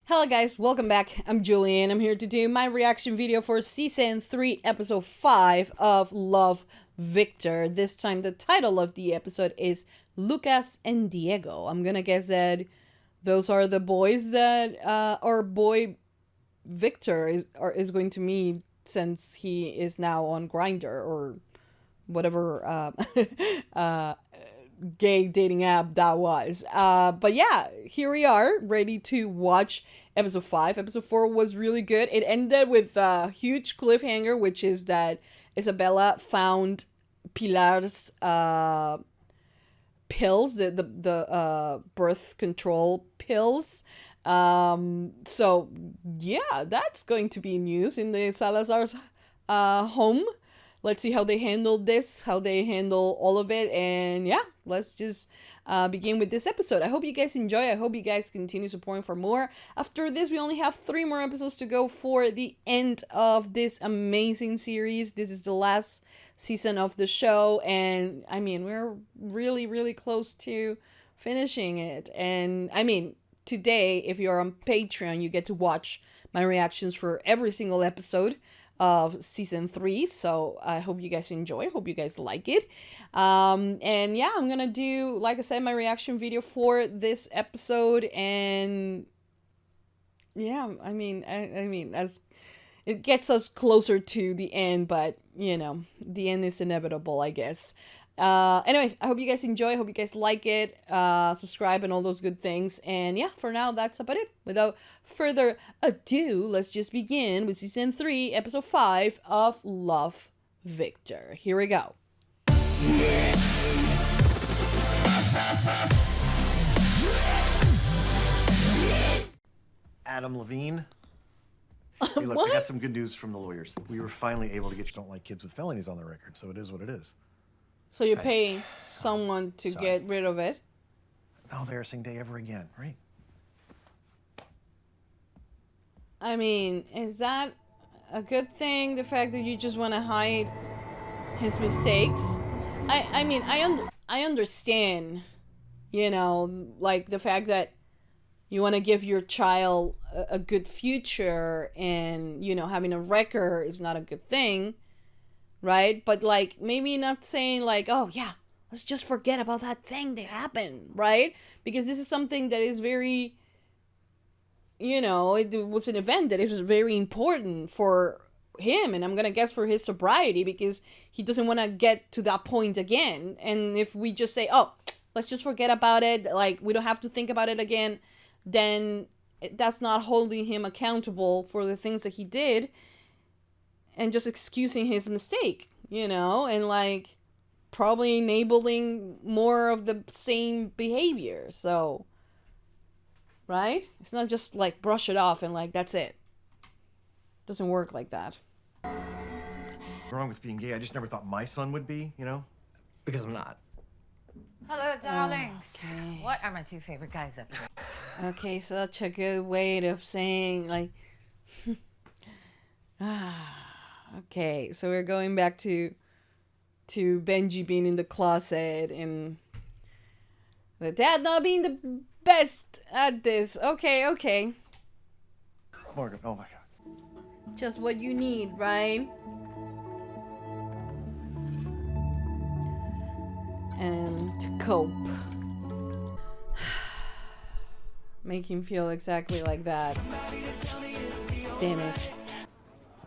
Hello guys, welcome back. I'm Julie and I'm here to do my reaction video for Season 3, Episode 5 of Love, Victor. This time the title of the episode is Lucas and Diego. I'm gonna guess that those are the boys that our boy Victor is going to meet since he is now on Grindr or whatever gay dating app that was. But yeah, here we are, ready to watch episode 5. Episode 4 was really good. It ended with a huge cliffhanger, which is that Isabella found Pilar's pills, the birth control pills. So yeah, that's going to be news in the Salazar's home. Let's see how they handle this, how they handle all of it, and yeah, let's just begin with this episode. I hope you guys enjoy. I hope you guys continue supporting for more. After this, we only have 3 more episodes to go for the end of this amazing series. This is the last season of the show, and I mean, we're really, really close to finishing it. And I mean, today, if you're on Patreon, you get to watch my reactions for every single episode of Season 3, so I hope you guys enjoy. Hope you guys like it. And yeah, I'm gonna do, like I said, my reaction video for this episode. And yeah, I mean as it gets us closer to the end, but you know, the end is inevitable, I guess. Anyways, I hope you guys enjoy. I hope you guys like it. Subscribe and all those good things. And yeah, for now, that's about it. Without further ado, let's just begin with Season 3, Episode 5 of Love, Victor. Here we go. Adam Levine. Hey, look, I got some good news from the lawyers. We were finally able to get you don't like kids with felonies on the record, so it is what it is. So you pay someone to get rid of it? No embarrassing day ever again, right? I mean, is that a good thing? The fact that you just want to hide his mistakes? I mean, I understand, you know, like the fact that you want to give your child a good future, and, you know, having a record is not a good thing. Right? But like, maybe not saying like, oh yeah, let's just forget about that thing that happened, right? Because this is something that is very, you know, it was an event that is very important for him, and I'm gonna guess for his sobriety, because he doesn't want to get to that point again. And if we just say, oh, let's just forget about it, like we don't have to think about it again, then that's not holding him accountable for the things that he did and just excusing his mistake, you know, and like probably enabling more of the same behavior. So, right? It's not just like brush it off and like that's it. Doesn't work like that. What's wrong with being gay? I just never thought my son would be, you know? Because I'm not. Hello, darlings. Okay. What are my 2 favorite guys up to? Okay, such a good way of saying like okay, so we're going back to Benji being in the closet and the dad not being the best at this. Okay. Morgan, oh my God. Just what you need, right? And to cope. Make him feel exactly like that. Damn it.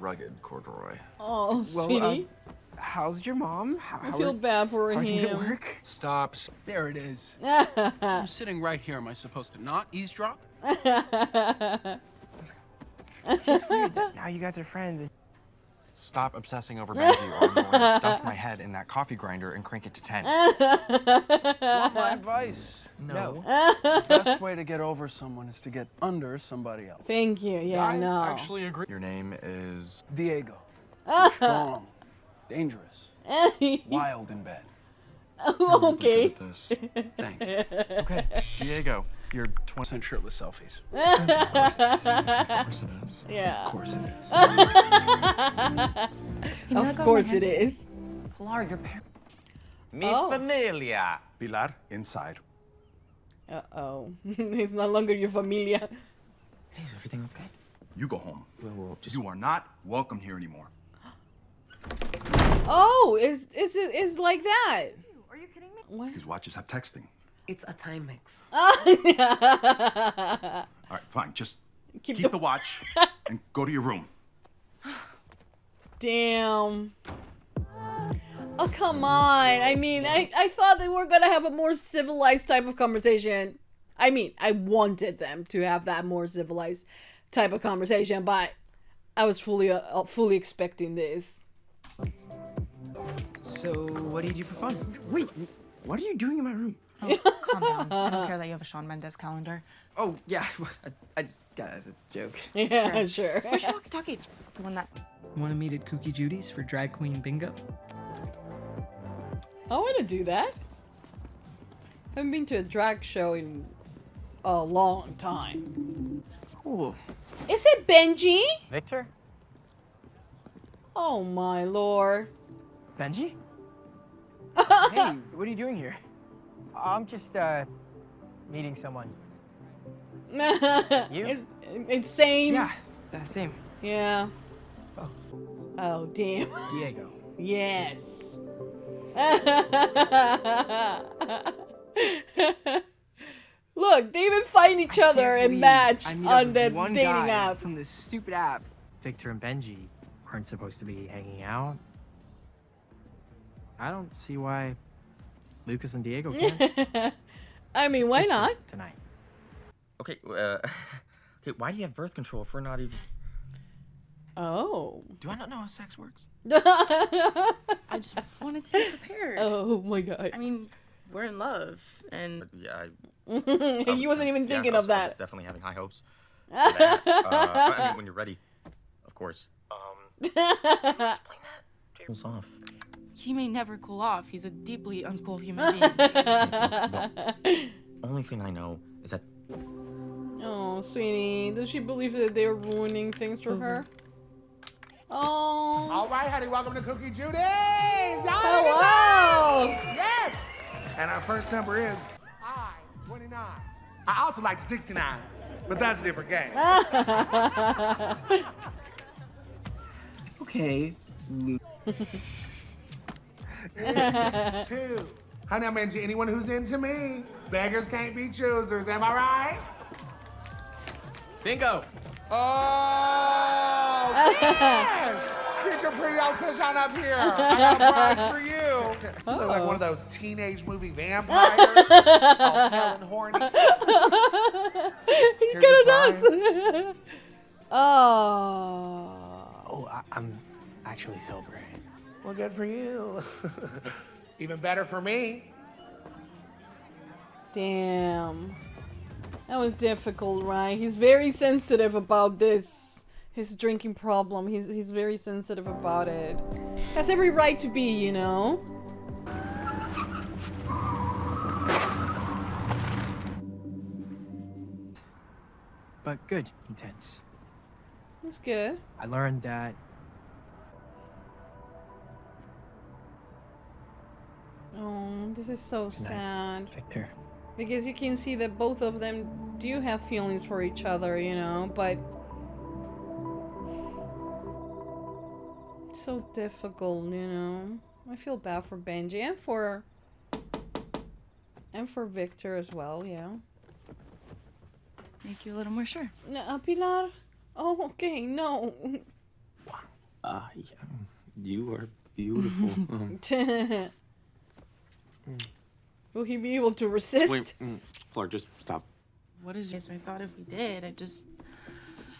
Rugged corduroy. Oh, sweetie. How's your mom? I feel bad for how things at him. work? Stop. There it is. I'm sitting right here. Am I supposed to not eavesdrop? Let's go. It's weird that now you guys are friends. Stop obsessing over Benji, or I'm going to stuff my head in that coffee grinder and crank it to 10. Want my advice? No. The best way to get over someone is to get under somebody else. Thank you. Yeah, no. I actually agree. Your name is... Diego. Strong. Dangerous. Wild in bed. Okay. Good at this. Thanks. Okay, Diego, you're 20% shirtless selfies. Of course it is. Yeah. Of course it is. Of course it is. Pilar, your parents. Mi Oh. familia. Pilar, inside. Uh-oh. It's no longer your familia. Hey, is everything okay? You go home. Well, just... You are not welcome here anymore. Oh, is like that? Are you kidding me? What? These watches have texting. It's a time mix. All right, fine. Just keep the watch and go to your room. Damn. Oh, come on. I mean, I thought they were going to have a more civilized type of conversation. I mean, I wanted them to have that more civilized type of conversation, but I was fully expecting this. So, what do you do for fun? Wait, what are you doing in my room? Oh, calm down. I don't care that you have a Shawn Mendes calendar. Oh, yeah. I just got it as a joke. Yeah, sure. Where's your walkie-talkie? The one that... Want to meet at Kooky Judy's for drag queen bingo? I want to do that. I haven't been to a drag show in a long time. Cool. Is it Benji? Victor? Oh my lord. Benji? Hey, what are you doing here? I'm just, meeting someone. It's same. Yeah, same. Yeah. Oh, damn. Diego. Yes. Look, they even find each other and match on the dating app. From this stupid app. Victor and Benji aren't supposed to be hanging out. I don't see why Lucas and Diego can't. I mean, why not? Tonight. Okay, okay, why do you have birth control if we're not even... Oh. Do I not know how sex works? I just wanted to be prepared. Oh my god. I mean, we're in love, and... Yeah, he wasn't even thinking I of was that. definitely having high hopes for that. I mean, when you're ready, of course. Explain that. Cools off. He may never cool off. He's a deeply uncool human being. The only thing I know is that... Oh, sweetie. Does she believe that they're ruining things for her? Oh. All right, honey, welcome to Kooky Judy's. Hello. Yes. And our first number is 29. I also like 69, but that's a different game. Okay, Luke. 2. Honey, I'm into anyone who's into me. Beggars can't be choosers, am I right? Bingo! Oh, yes! Get your pretty old cushion up here. I got a prize for you. You look like one of those teenage movie vampires. All pale and horny. He kind of does. Oh. Oh, I'm actually sober. Well, good for you. Even better for me. Damn. That was difficult, right? He's very sensitive about this. His drinking problem. He's very sensitive about it. Has every right to be, you know? But good, intense. That's good. I learned that Oh, this is so sad. Victor. Because you can see that both of them do have feelings for each other, you know, but it's so difficult, you know. I feel bad for Benji and for Victor as well, yeah. Make you a little more sure. Pilar? Oh, okay, no. Yeah, you are beautiful. Will he be able to resist? Wait, Clark, just stop. What is this? I thought if we did, I just...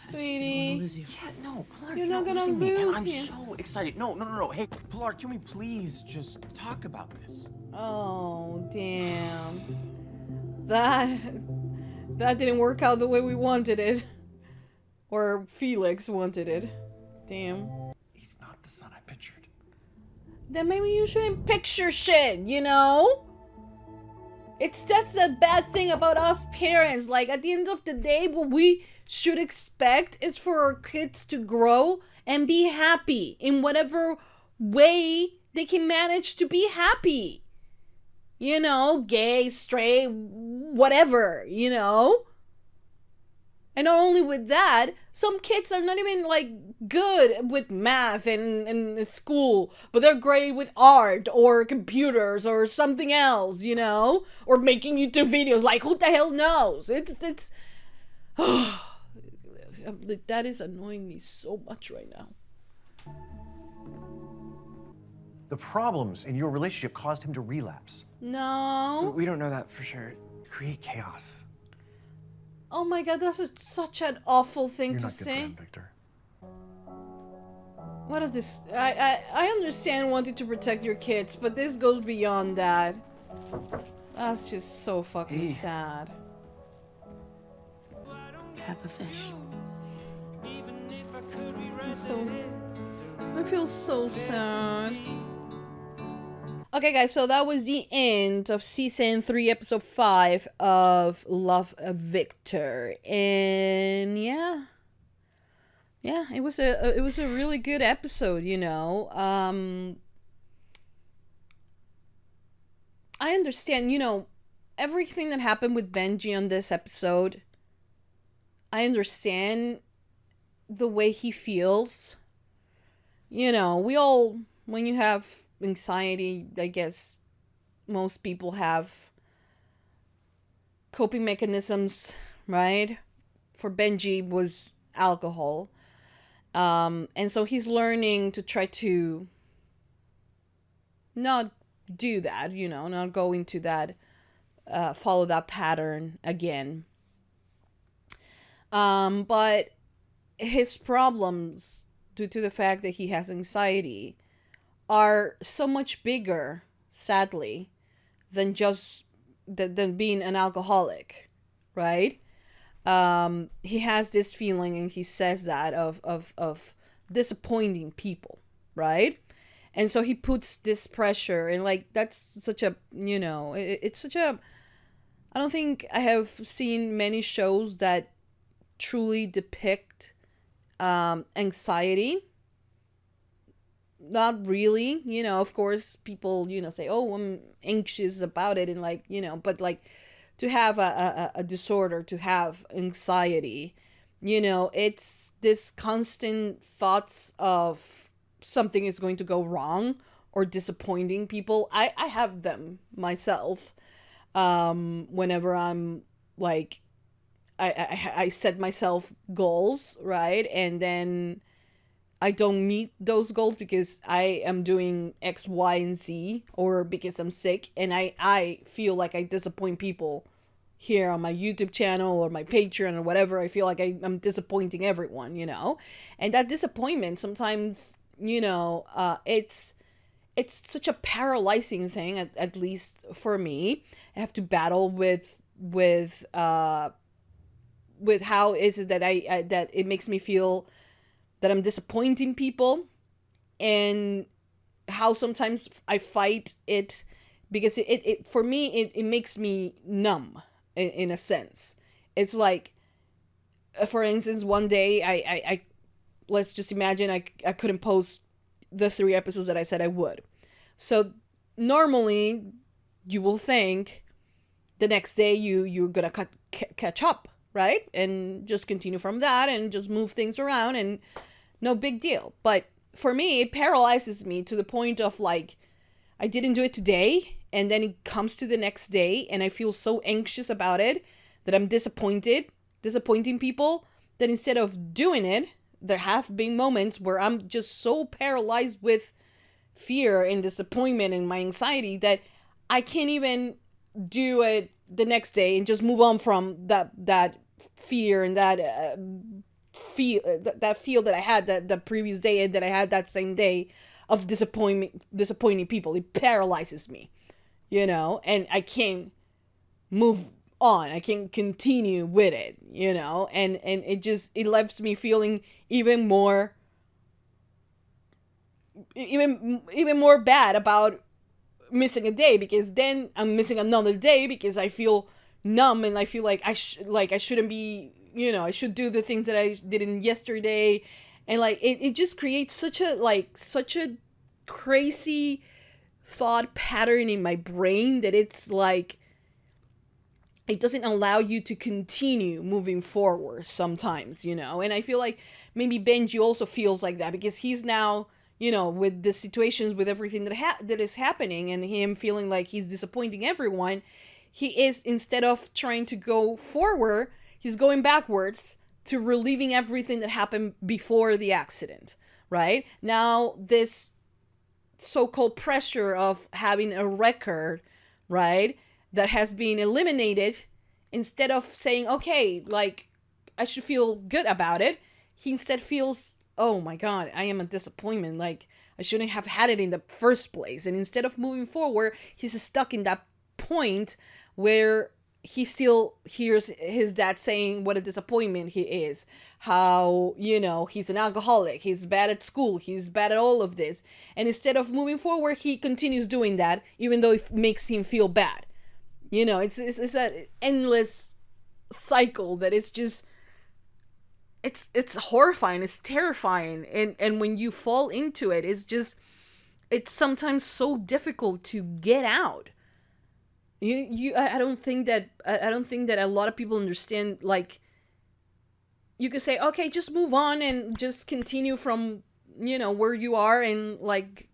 Sweetie. lose you. Yeah, no, Pilar, You're not gonna losing me, and lose I'm you. so excited. No. Hey, Pilar, can we please just talk about this? Oh, damn. That didn't work out the way we wanted it. Or Felix wanted it. Damn. He's not the son I pictured. Then maybe you shouldn't picture shit, you know? That's a bad thing about us parents. Like, at the end of the day, what we should expect is for our kids to grow and be happy in whatever way they can manage to be happy. You know, gay, straight, whatever, you know? And not only with that, some kids are not even like good with math and school, but they're great with art or computers or something else, you know, or making YouTube videos. Like, who the hell knows? It's that is annoying me so much right now. The problems in your relationship caused him to relapse. No. We don't know that for sure. Create chaos. Oh my God, that's such an awful thing You're to not good for say. him, Victor. What is this? I understand wanting to protect your kids, but this goes beyond that. That's just so fucking sad. Have a fish. I feel so sad. Okay, guys, so that was the end of season 3, episode 5 of Love Victor, and yeah, it was a really good episode, you know. I understand, you know, everything that happened with Benji on this episode. I understand the way he feels. You know, we all, when you have anxiety, I guess most people have coping mechanisms, right? For Benji was alcohol. And so he's learning to try to not do that, you know, not go into that, follow that pattern again. But his problems, due to the fact that he has anxiety, are so much bigger, sadly, than just than being an alcoholic, right? He has this feeling, and he says that of disappointing people, right? And so he puts this pressure, and like that's such a, you know, it's such a, I don't think I have seen many shows that truly depict anxiety. Not really, you know, of course people, you know, say, oh, I'm anxious about it, and like, you know, but like to have a disorder, to have anxiety, you know, it's this constant thoughts of something is going to go wrong or disappointing people. I have them myself. Whenever I'm like, I set myself goals, right? And then I don't meet those goals because I am doing X, Y, and Z, or because I'm sick, and I feel like I disappoint people here on my YouTube channel or my Patreon or whatever. I feel like I'm disappointing everyone, you know? And that disappointment sometimes, you know, it's such a paralyzing thing, at least for me. I have to battle with how is it that that it makes me feel that I'm disappointing people, and how sometimes I fight it because it for me, it makes me numb in a sense. It's like, for instance, one day I let's just imagine I couldn't post the 3 episodes that I said I would. So normally you will think the next day you're gonna catch up, right? And just continue from that and just move things around, and no big deal. But for me, it paralyzes me to the point of like, I didn't do it today, and then it comes to the next day, and I feel so anxious about it that I'm disappointing people, that instead of doing it, there have been moments where I'm just so paralyzed with fear and disappointment and my anxiety that I can't even do it the next day and just move on from that fear and that feel that I had the previous day and that I had that same day of disappointing people. It paralyzes me, you know, and I can't move on. I can't continue with it, you know, and it leaves me feeling even more bad about missing a day, because then I'm missing another day because I feel numb and I feel like I shouldn't be, you know, I should do the things that I didn't yesterday, and like it just creates such a crazy thought pattern in my brain that it's like it doesn't allow you to continue moving forward sometimes, you know? And I feel like maybe Benji also feels like that because he's now, you know, with the situations, with everything that is happening and him feeling like he's disappointing everyone, he is, instead of trying to go forward, he's going backwards to relieving everything that happened before the accident, right? Now, this so-called pressure of having a record, right, that has been eliminated, instead of saying, okay, like, I should feel good about it, he instead feels, oh my God, I am a disappointment. Like, I shouldn't have had it in the first place. And instead of moving forward, he's stuck in that point where he still hears his dad saying what a disappointment he is. How, you know, he's an alcoholic. He's bad at school. He's bad at all of this. And instead of moving forward, he continues doing that, even though it makes him feel bad. You know, it's an endless cycle that is just, it's horrifying. It's terrifying. And when you fall into it, it's sometimes so difficult to get out. I don't think that a lot of people understand. Like, you could say, okay, just move on and just continue from, you know, where you are, and like,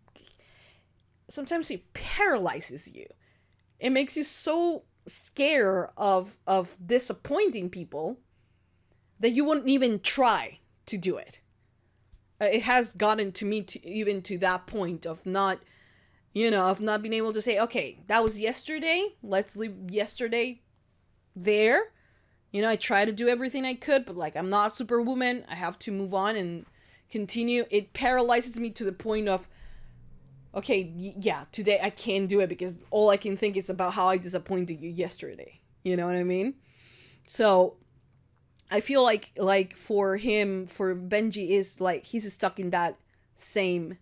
sometimes it paralyzes you. It makes you so scared of disappointing people that you wouldn't even try to do it. It has gotten to me even to that point of not, you know, of not being able to say, okay, that was yesterday. Let's leave yesterday there. You know, I try to do everything I could, but like, I'm not Superwoman. I have to move on and continue. It paralyzes me to the point of, okay, yeah, today I can't do it because all I can think is about how I disappointed you yesterday. You know what I mean? So I feel like for him, for Benji, is like he's stuck in that same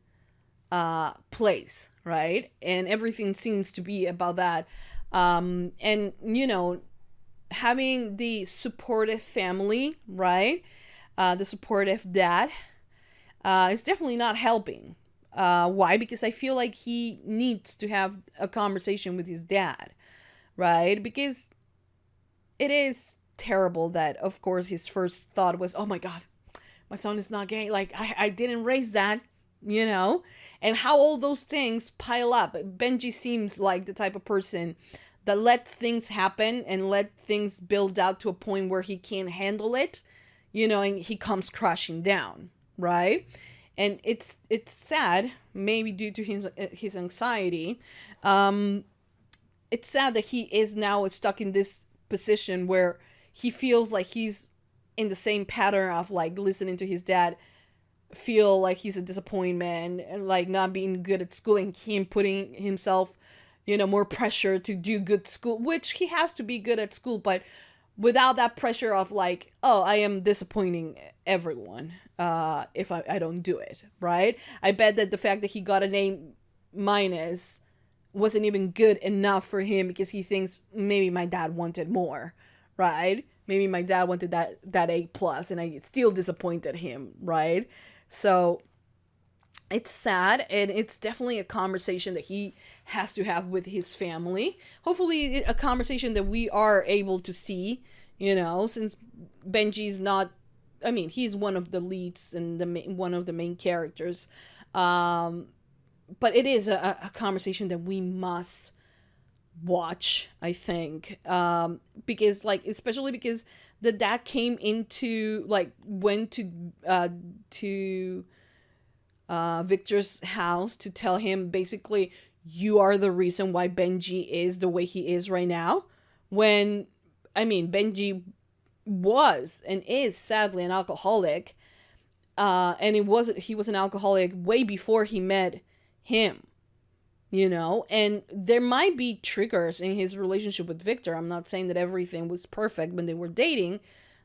place, right? And everything seems to be about that. And, you know, having the supportive family, right? The supportive dad is definitely not helping. Why? Because I feel like he needs to have a conversation with his dad, right? Because it is terrible that, of course, his first thought was, oh my God, my son is not gay. Like, I didn't raise that, you know? And how all those things pile up. Benji seems like the type of person that let things happen and let things build out to a point where he can't handle it, you know, and he comes crashing down, right? And it's sad, maybe due to his anxiety. It's sad that he is now stuck in this position where he feels like he's in the same pattern of like listening to his dad feel like he's a disappointment and like not being good at school, and him putting himself, you know, more pressure to do good school, which he has to be good at school, but without that pressure of like, oh, I am disappointing everyone if I don't do it, right? I bet that the fact that he got an A- wasn't even good enough for him because he thinks maybe my dad wanted more, right? Maybe my dad wanted that A+ and I still disappointed him, right? So it's sad, and it's definitely a conversation that he has to have with his family. Hopefully a conversation that we are able to see, you know, since Benji's not, I mean, he's one of the leads and one of the main characters. But it is a conversation that we must watch, I think. Because, like, especially because the dad came into, like, went to Victor's house to tell him basically, you are the reason why Benji is the way he is right now. When, I mean, Benji was and is sadly an alcoholic. And he was an alcoholic way before he met him, you know, and there might be triggers in his relationship with Victor. I'm not saying that everything was perfect when they were dating.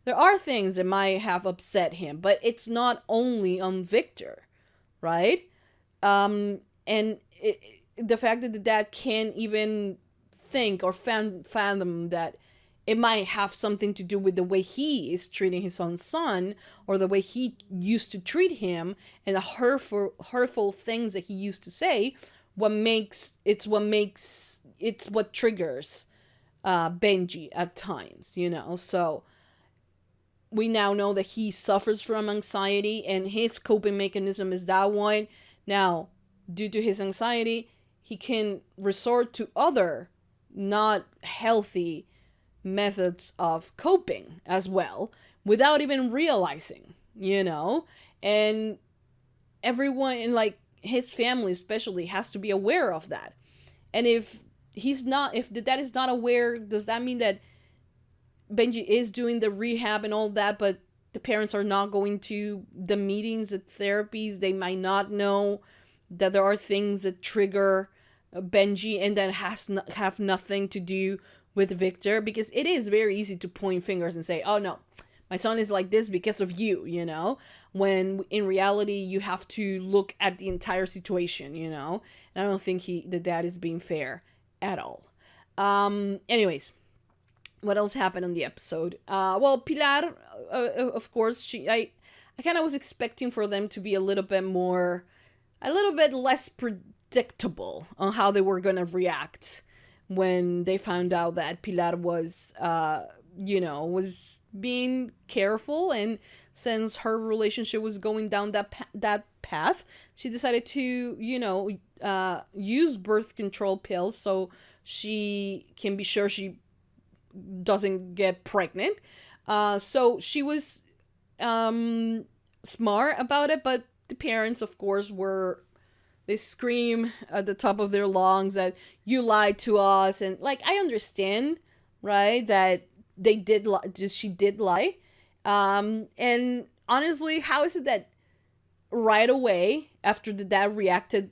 There are things that might have upset him, but it's not only on Victor, right? And the fact that the dad can't even think or fathom that it might have something to do with the way he is treating his own son, or the way he used to treat him, and the hurtful things that he used to say. It's what triggers Benji at times, you know. So we now know that he suffers from anxiety, and his coping mechanism is that one. Now, due to his anxiety, he can resort to other not healthy methods of coping as well without even realizing, you know. And everyone in, like, his family especially has to be aware of that. And if the dad is not aware, does that mean that Benji is doing the rehab and all that, but the parents are not going to the meetings, the therapies? They might not know that there are things that trigger Benji and that have nothing to do with Victor, because it is very easy to point fingers and say, oh no, my son is like this because of you, you know, when in reality you have to look at the entire situation, you know. And I don't think the dad is being fair at all. Anyways, what else happened on the episode? Well, Pilar, of course, I kind of was expecting for them to be a little bit less predictable on how they were gonna react when they found out that Pilar was, was being careful, and since her relationship was going down that path, she decided to, use birth control pills so she can be sure she doesn't get pregnant. So she was smart about it, but the parents, of course, they scream at the top of their lungs that you lied to us. And, like, I understand, right, that she did lie. And honestly, how is it that right away after the dad reacted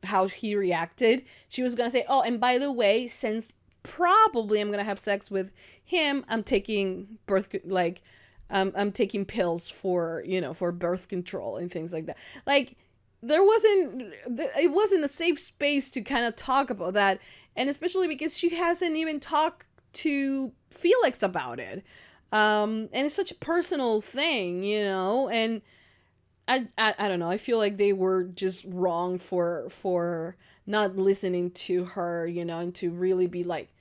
how he reacted, she was gonna say, oh, and by the way, since probably I'm gonna have sex with him, I'm taking I'm taking pills for birth control and things like that. Like, it wasn't a safe space to kind of talk about that, and especially because she hasn't even talked to Felix about it. And it's such a personal thing, you know, and I don't know, I feel like they were just wrong for not listening to her, you know, and to really be like,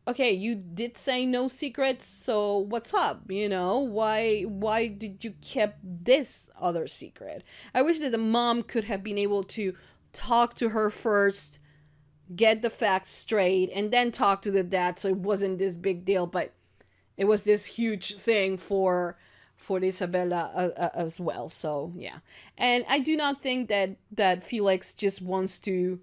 okay, you did say no secrets, so what's up, you know? Why did you keep this other secret? I wish that the mom could have been able to talk to her first, get the facts straight, and then talk to the dad, so it wasn't this big deal, but it was this huge thing for Isabella as well. So yeah, and I do not think that Felix just wants to,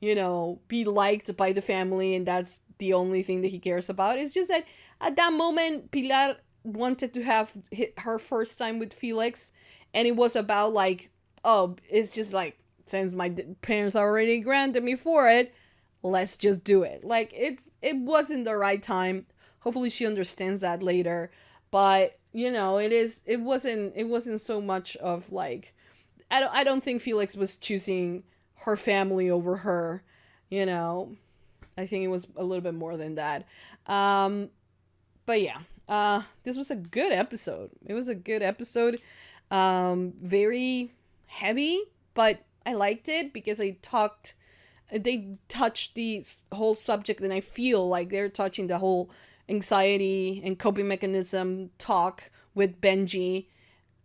you know, be liked by the family, and that's the only thing that he cares about. It's just that at that moment, Pilar wanted to have her first time with Felix, and it was about like, oh, it's just like, since my parents already granted me for it, let's just do it. Like, it wasn't the right time. Hopefully she understands that later, but you know, it wasn't so much of like, I don't think Felix was choosing her family over her, you know. I think it was a little bit more than that. But yeah, this was a good episode. It was a good episode. Very heavy, but I liked it because they touched the whole subject, and I feel like they're touching the whole anxiety and coping mechanism talk with Benji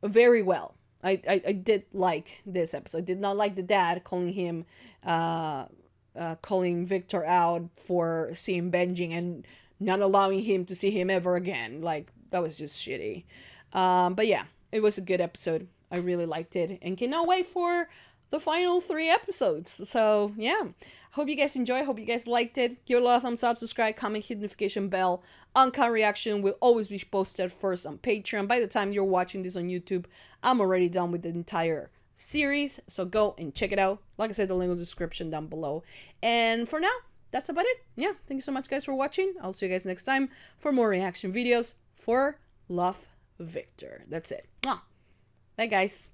very well. I did like this episode. I did not like the dad calling him calling Victor out for seeing Benji and not allowing him to see him ever again. Like, that was just shitty. But yeah, it was a good episode. I really liked it and cannot wait for the final 3 episodes. So yeah, hope you guys enjoy. Hope you guys liked it. Give it a lot of thumbs up, subscribe, comment, hit the notification bell. UNCUT reaction will always be posted first on Patreon. By the time you're watching this on YouTube, I'm already done with the entire series, so go and check it out. Like I said, the link in the description down below. And for now, that's about it. Yeah, thank you so much, guys, for watching. I'll see you guys next time for more reaction videos for Love Victor. That's it. Bye, guys.